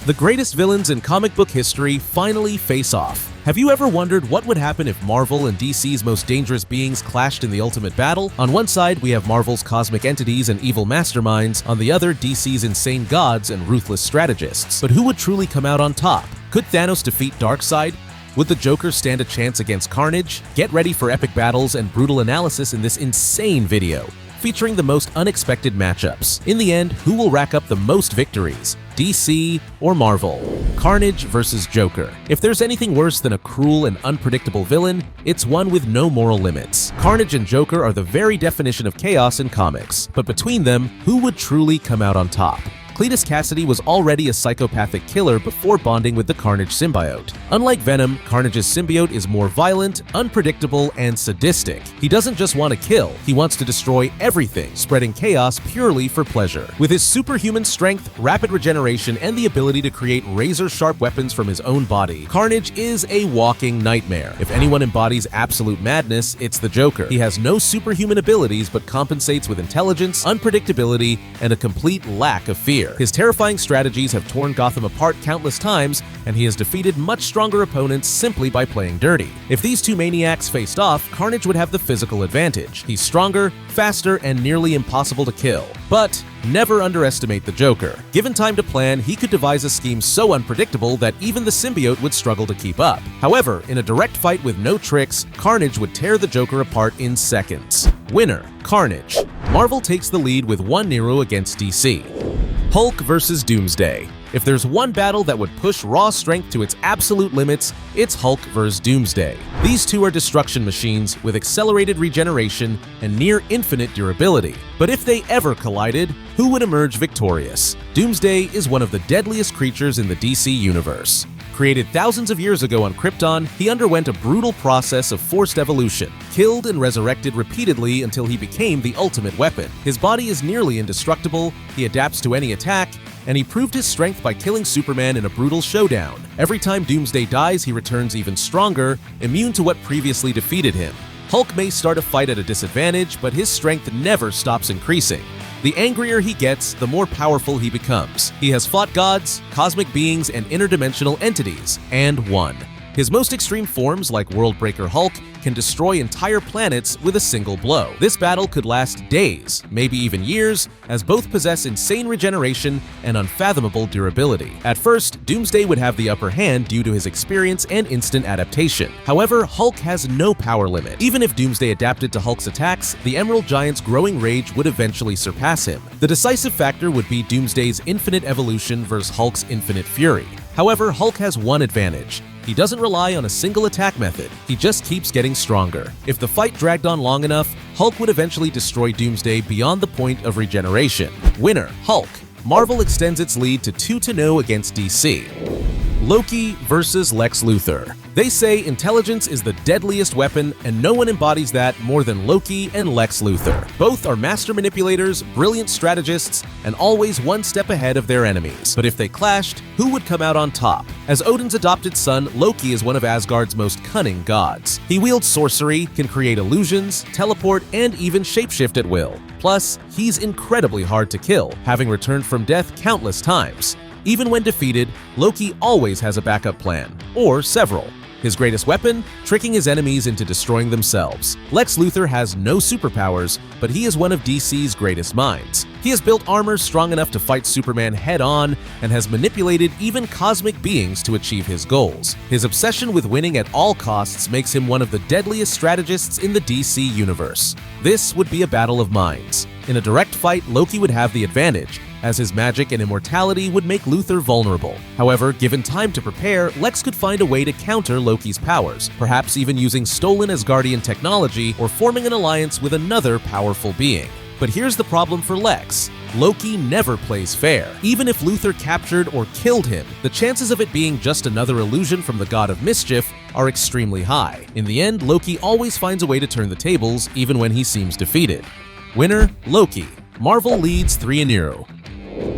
The greatest villains in comic book history finally face off. Have you ever wondered what would happen if Marvel and DC's most dangerous beings clashed in the ultimate battle? On one side, we have Marvel's cosmic entities and evil masterminds, on the other, DC's insane gods and ruthless strategists. But who would truly come out on top? Could Thanos defeat Darkseid? Would the Joker stand a chance against Carnage? Get ready for epic battles and brutal analysis in this insane video, featuring the most unexpected matchups. In the end, who will rack up the most victories? DC or Marvel? Carnage versus Joker. If there's anything worse than a cruel and unpredictable villain, it's one with no moral limits. Carnage and Joker are the very definition of chaos in comics, but between them, who would truly come out on top? Cletus Cassidy was already a psychopathic killer before bonding with the Carnage symbiote. Unlike Venom, Carnage's symbiote is more violent, unpredictable, and sadistic. He doesn't just want to kill, he wants to destroy everything, spreading chaos purely for pleasure. With his superhuman strength, rapid regeneration, and the ability to create razor-sharp weapons from his own body, Carnage is a walking nightmare. If anyone embodies absolute madness, it's the Joker. He has no superhuman abilities but compensates with intelligence, unpredictability, and a complete lack of fear. His terrifying strategies have torn Gotham apart countless times, and he has defeated much stronger opponents simply by playing dirty. If these two maniacs faced off, Carnage would have the physical advantage. He's stronger, faster, and nearly impossible to kill. But never underestimate the Joker. Given time to plan, he could devise a scheme so unpredictable that even the symbiote would struggle to keep up. However, in a direct fight with no tricks, Carnage would tear the Joker apart in seconds. Winner: Carnage. Marvel takes the lead with 1-0 against DC. Hulk versus Doomsday. If there's one battle that would push raw strength to its absolute limits, it's Hulk vs. Doomsday. These two are destruction machines with accelerated regeneration and near infinite durability. But if they ever collided, who would emerge victorious? Doomsday is one of the deadliest creatures in the DC universe. Created thousands of years ago on Krypton, he underwent a brutal process of forced evolution, killed and resurrected repeatedly until he became the ultimate weapon. His body is nearly indestructible, he adapts to any attack, and he proved his strength by killing Superman in a brutal showdown. Every time Doomsday dies, he returns even stronger, immune to what previously defeated him. Hulk may start a fight at a disadvantage, but his strength never stops increasing. The angrier he gets, the more powerful he becomes. He has fought gods, cosmic beings, and interdimensional entities, and won. His most extreme forms, like Worldbreaker Hulk, can destroy entire planets with a single blow. This battle could last days, maybe even years, as both possess insane regeneration and unfathomable durability. At first, Doomsday would have the upper hand due to his experience and instant adaptation. However, Hulk has no power limit. Even if Doomsday adapted to Hulk's attacks, the Emerald Giant's growing rage would eventually surpass him. The decisive factor would be Doomsday's infinite evolution versus Hulk's infinite fury. However, Hulk has one advantage. He doesn't rely on a single attack method, he just keeps getting stronger. If the fight dragged on long enough, Hulk would eventually destroy Doomsday beyond the point of regeneration. Winner: Hulk. Marvel extends its lead to 2-0 against DC. Loki versus Lex Luthor. They say intelligence is the deadliest weapon, and no one embodies that more than Loki and Lex Luthor. Both are master manipulators, brilliant strategists, and always one step ahead of their enemies. But if they clashed, who would come out on top? As Odin's adopted son, Loki is one of Asgard's most cunning gods. He wields sorcery, can create illusions, teleport, and even shapeshift at will. Plus, he's incredibly hard to kill, having returned from death countless times. Even when defeated, Loki always has a backup plan, or several. His greatest weapon? Tricking his enemies into destroying themselves. Lex Luthor has no superpowers, but he is one of DC's greatest minds. He has built armor strong enough to fight Superman head-on and has manipulated even cosmic beings to achieve his goals. His obsession with winning at all costs makes him one of the deadliest strategists in the DC universe. This would be a battle of minds. In a direct fight, Loki would have the advantage, as his magic and immortality would make Luthor vulnerable. However, given time to prepare, Lex could find a way to counter Loki's powers, perhaps even using stolen Asgardian technology or forming an alliance with another powerful being. But here's the problem for Lex. Loki never plays fair. Even if Luthor captured or killed him, the chances of it being just another illusion from the god of mischief are extremely high. In the end, Loki always finds a way to turn the tables, even when he seems defeated. Winner: Loki. Marvel leads 3-0.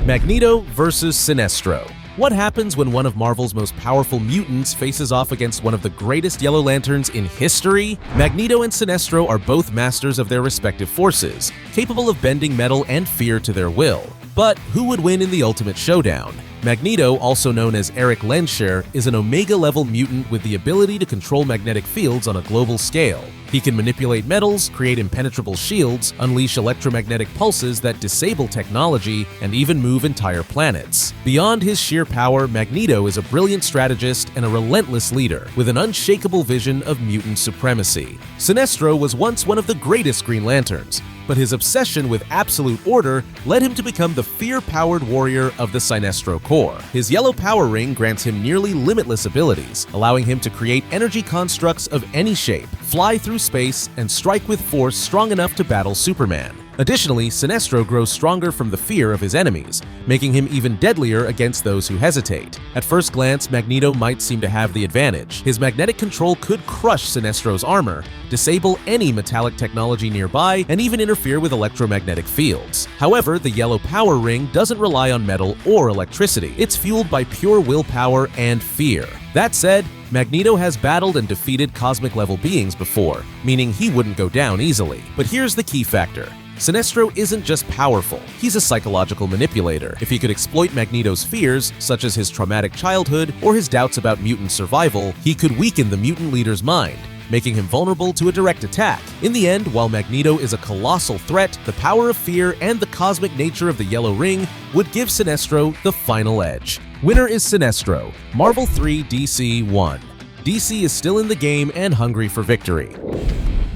Magneto versus Sinestro. What happens when one of Marvel's most powerful mutants faces off against one of the greatest Yellow Lanterns in history? Magneto and Sinestro are both masters of their respective forces, capable of bending metal and fear to their will. But who would win in the ultimate showdown? Magneto, also known as Eric Lensher, is an Omega-level mutant with the ability to control magnetic fields on a global scale. He can manipulate metals, create impenetrable shields, unleash electromagnetic pulses that disable technology, and even move entire planets. Beyond his sheer power, Magneto is a brilliant strategist and a relentless leader, with an unshakable vision of mutant supremacy. Sinestro was once one of the greatest Green Lanterns, but his obsession with absolute order led him to become the fear-powered warrior of the Sinestro Corps. His yellow power ring grants him nearly limitless abilities, allowing him to create energy constructs of any shape, fly through space, and strike with force strong enough to battle Superman. Additionally, Sinestro grows stronger from the fear of his enemies, making him even deadlier against those who hesitate. At first glance, Magneto might seem to have the advantage. His magnetic control could crush Sinestro's armor, disable any metallic technology nearby, and even interfere with electromagnetic fields. However, the yellow power ring doesn't rely on metal or electricity. It's fueled by pure willpower and fear. That said, Magneto has battled and defeated cosmic-level beings before, meaning he wouldn't go down easily. But here's the key factor. Sinestro isn't just powerful, he's a psychological manipulator. If he could exploit Magneto's fears, such as his traumatic childhood or his doubts about mutant survival, he could weaken the mutant leader's mind, making him vulnerable to a direct attack. In the end, while Magneto is a colossal threat, the power of fear and the cosmic nature of the Yellow Ring would give Sinestro the final edge. Winner is Sinestro, Marvel 3 DC 1. DC is still in the game and hungry for victory.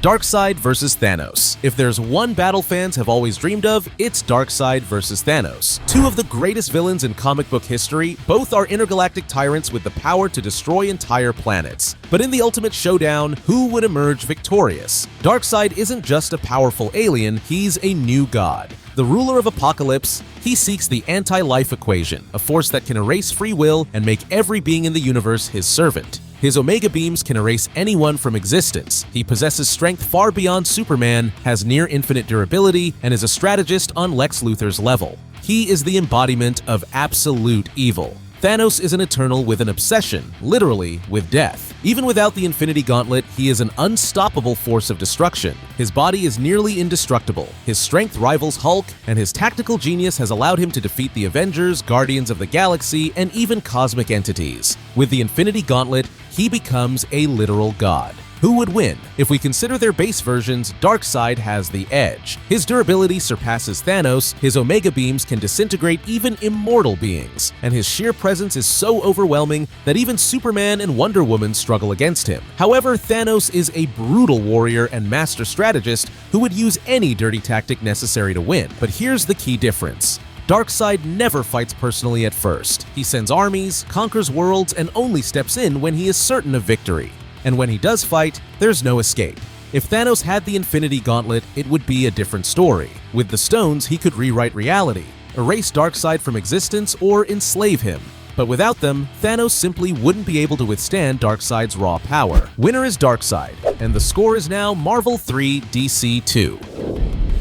Darkseid vs. Thanos. If there's one battle fans have always dreamed of, it's Darkseid vs. Thanos. Two of the greatest villains in comic book history, both are intergalactic tyrants with the power to destroy entire planets. But in the ultimate showdown, who would emerge victorious? Darkseid isn't just a powerful alien, he's a new god. The ruler of Apocalypse, he seeks the anti-life equation, a force that can erase free will and make every being in the universe his servant. His Omega beams can erase anyone from existence. He possesses strength far beyond Superman, has near-infinite durability, and is a strategist on Lex Luthor's level. He is the embodiment of absolute evil. Thanos is an Eternal with an obsession, literally, with death. Even without the Infinity Gauntlet, he is an unstoppable force of destruction. His body is nearly indestructible, his strength rivals Hulk, and his tactical genius has allowed him to defeat the Avengers, Guardians of the Galaxy, and even cosmic entities. With the Infinity Gauntlet, he becomes a literal god. Who would win? If we consider their base versions, Darkseid has the edge. His durability surpasses Thanos, his Omega beams can disintegrate even immortal beings, and his sheer presence is so overwhelming that even Superman and Wonder Woman struggle against him. However, Thanos is a brutal warrior and master strategist who would use any dirty tactic necessary to win. But here's the key difference. Darkseid never fights personally at first. He sends armies, conquers worlds, and only steps in when he is certain of victory. And when he does fight, there's no escape. If Thanos had the Infinity Gauntlet, it would be a different story. With the stones, he could rewrite reality, erase Darkseid from existence, or enslave him. But without them, Thanos simply wouldn't be able to withstand Darkseid's raw power. Winner is Darkseid, and the score is now Marvel 3 DC 2.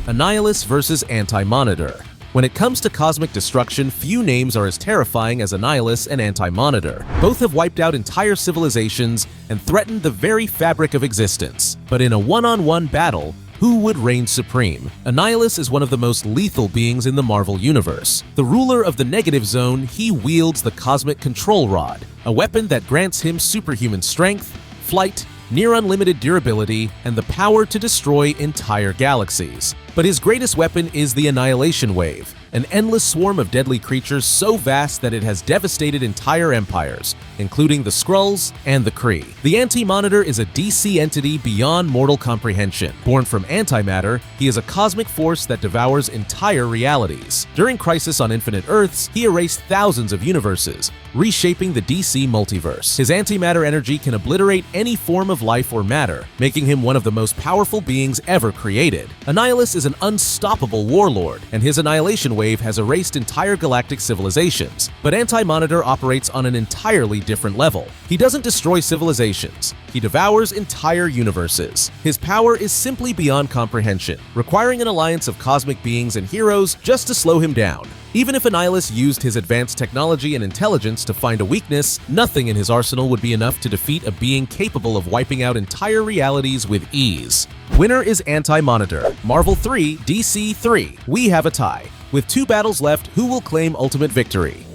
Annihilus vs. Anti-Monitor. When it comes to cosmic destruction, few names are as terrifying as Annihilus and Anti-Monitor. Both have wiped out entire civilizations and threatened the very fabric of existence. But in a one-on-one battle, who would reign supreme? Annihilus is one of the most lethal beings in the Marvel Universe. The ruler of the Negative Zone, he wields the Cosmic Control Rod, a weapon that grants him superhuman strength, flight, near unlimited durability, and the power to destroy entire galaxies. But his greatest weapon is the Annihilation Wave, an endless swarm of deadly creatures so vast that it has devastated entire empires, including the Skrulls and the Kree. The Anti-Monitor is a DC entity beyond mortal comprehension. Born from antimatter, he is a cosmic force that devours entire realities. During Crisis on Infinite Earths, he erased thousands of universes, reshaping the DC multiverse. His antimatter energy can obliterate any form of life or matter, making him one of the most powerful beings ever created. Annihilus is an unstoppable warlord, and his Annihilation Wave has erased entire galactic civilizations. But Anti-Monitor operates on an entirely different level. He doesn't destroy civilizations, he devours entire universes. His power is simply beyond comprehension, requiring an alliance of cosmic beings and heroes just to slow him down. Even if Annihilus used his advanced technology and intelligence to find a weakness, nothing in his arsenal would be enough to defeat a being capable of wiping out entire realities with ease. Winner is Anti-Monitor, Marvel 3, DC 3. We have a tie. With 2 battles left, who will claim ultimate victory?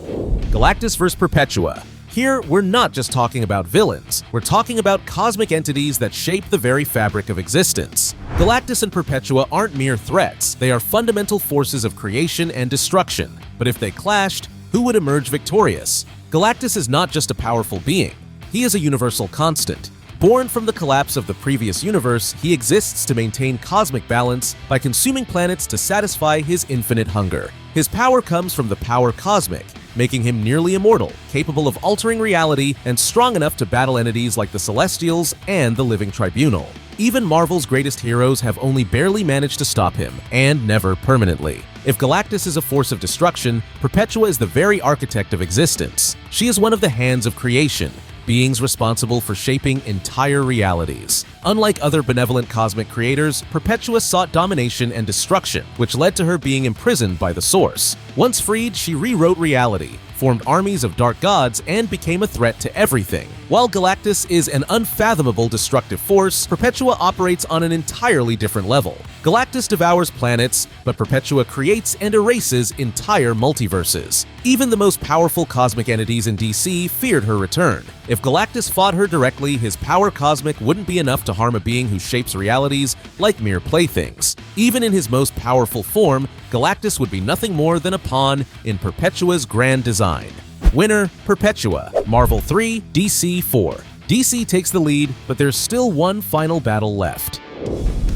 Galactus vs. Perpetua. Here, we're not just talking about villains, we're talking about cosmic entities that shape the very fabric of existence. Galactus and Perpetua aren't mere threats, they are fundamental forces of creation and destruction. But if they clashed, who would emerge victorious? Galactus is not just a powerful being, he is a universal constant. Born from the collapse of the previous universe, he exists to maintain cosmic balance by consuming planets to satisfy his infinite hunger. His power comes from the power cosmic, making him nearly immortal, capable of altering reality, and strong enough to battle entities like the Celestials and the Living Tribunal. Even Marvel's greatest heroes have only barely managed to stop him, and never permanently. If Galactus is a force of destruction, Perpetua is the very architect of existence. She is one of the hands of creation, beings responsible for shaping entire realities. Unlike other benevolent cosmic creators, Perpetua sought domination and destruction, which led to her being imprisoned by the Source. Once freed, she rewrote reality, formed armies of dark gods, and became a threat to everything. While Galactus is an unfathomable destructive force, Perpetua operates on an entirely different level. Galactus devours planets, but Perpetua creates and erases entire multiverses. Even the most powerful cosmic entities in DC feared her return. If Galactus fought her directly, his power cosmic wouldn't be enough to harm a being who shapes realities like mere playthings. Even in his most powerful form, Galactus would be nothing more than a pawn in Perpetua's grand design. Winner, Perpetua. Marvel 3, DC 4. DC takes the lead, but there's still one final battle left.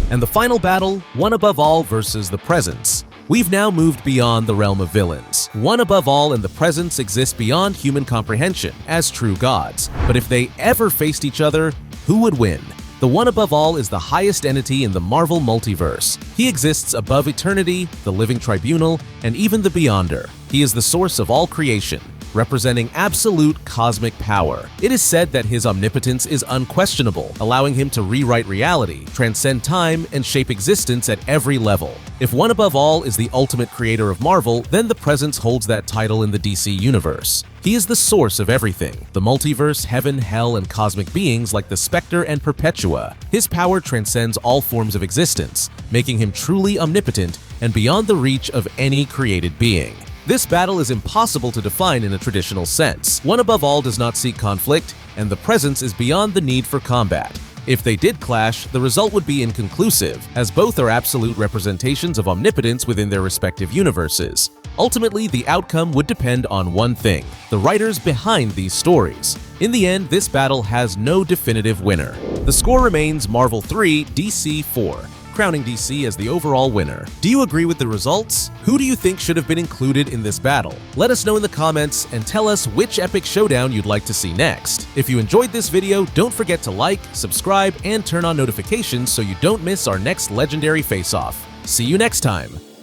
And the final battle, One Above All versus the Presence. We've now moved beyond the realm of villains. One Above All and the Presence exist beyond human comprehension, as true gods. But if they ever faced each other, who would win? The One Above All is the highest entity in the Marvel multiverse. He exists above eternity, the Living Tribunal, and even the Beyonder. He is the source of all creation, representing absolute cosmic power. It is said that his omnipotence is unquestionable, allowing him to rewrite reality, transcend time, and shape existence at every level. If One Above All is the ultimate creator of Marvel, then the Presence holds that title in the DC universe. He is the source of everything, the multiverse, heaven, hell, and cosmic beings like the Spectre and Perpetua. His power transcends all forms of existence, making him truly omnipotent and beyond the reach of any created being. This battle is impossible to define in a traditional sense. One Above All does not seek conflict, and the Presence is beyond the need for combat. If they did clash, the result would be inconclusive, as both are absolute representations of omnipotence within their respective universes. Ultimately, the outcome would depend on one thing: the writers behind these stories. In the end, this battle has no definitive winner. The score remains Marvel 3, DC 4. Crowning DC as the overall winner. Do you agree with the results? Who do you think should have been included in this battle? Let us know in the comments and tell us which epic showdown you'd like to see next. If you enjoyed this video, don't forget to like, subscribe, and turn on notifications so you don't miss our next legendary face-off. See you next time!